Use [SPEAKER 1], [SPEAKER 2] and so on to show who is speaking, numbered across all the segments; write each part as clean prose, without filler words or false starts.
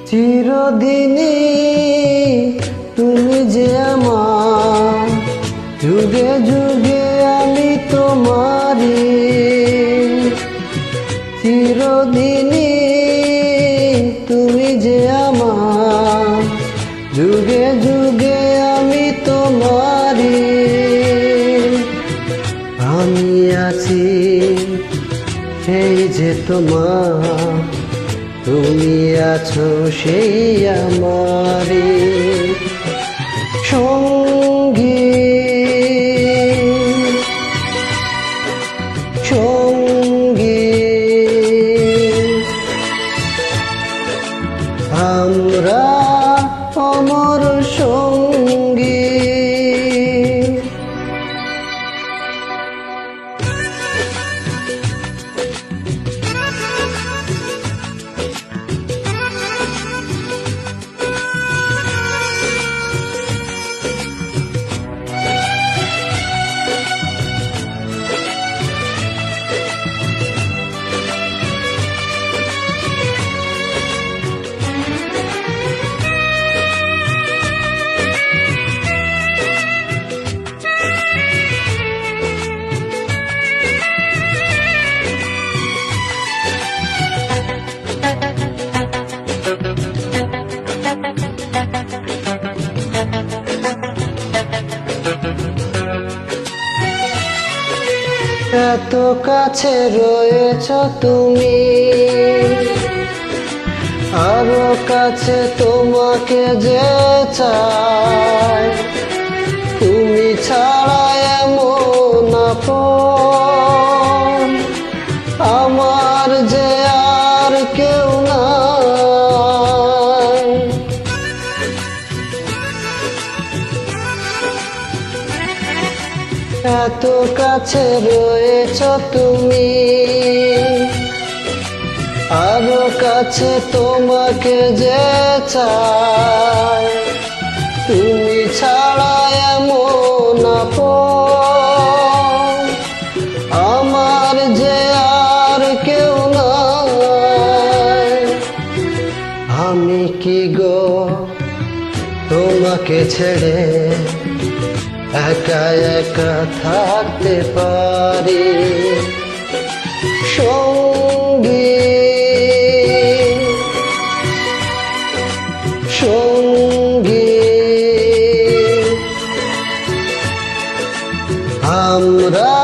[SPEAKER 1] চিরদিনই তুমি যে আমার, যুগে যুগে আমি তোমারি। চিরদিনই তুমি যে আমার, যুগে যুগে আমি তোমারি। আমি আছি সেই যে তোমার, তুমি আছো সেই আমারি সঙ্গী। সঙ্গী আমরা অমর সঙ্গী। এত কাছে রয়েছ তুমি, আরো কাছে তোমাকে যে চাই। তুমি ছাড়া এমন আপন আমার যে আর কেউ নাই। এত কাছে রয়েছ তুমি, আরো কাছে তোমাকে যে চাই। তুমি ছাড়া এমন আপন আমার যে আর কেউ নাই। আমি কি গো তোমাকে ছেড়ে একা একা থাকতে পারি সঙ্গী। সঙ্গী আমরা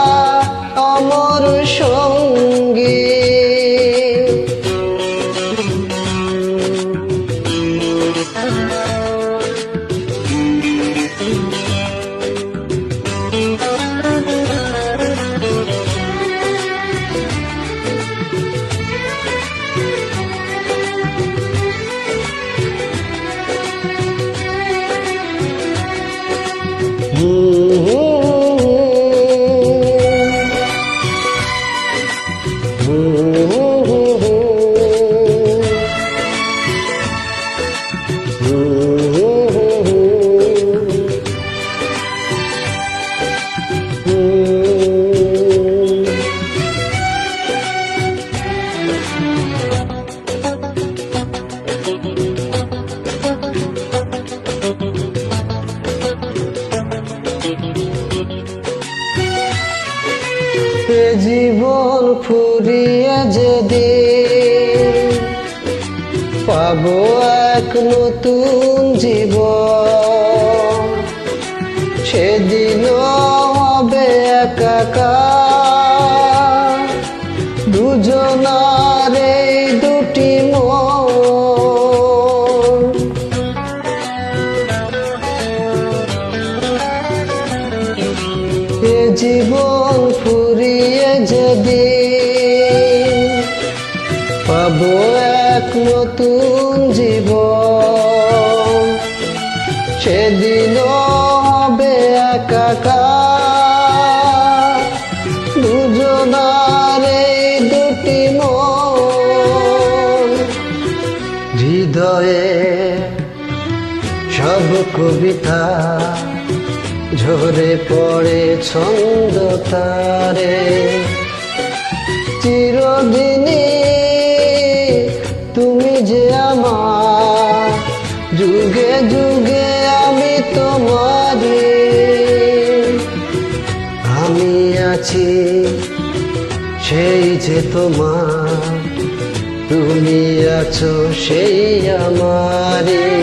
[SPEAKER 1] অমর সঙ্গী। জীবন ফুরিয়ে যেদিন পাবো এক নতুন জীবন, সেদিনও হবে একাকার দুজনার এই দুটি মন। এ জীবন ফুরিয়ে যেদিন পাবো এক নতুন জীবন, সেদিনও হবে একাকার দুজনার এই দুটি মন। হৃদয়ে সব কবিতা ঝরে পড়ে ছন্দ তারে। চিরদিনই তুমি যে আমার, যুগে যুগে আমি তোমারই। আমি আছি সেই যে তোমার, তুমি আছো সেই আমারই।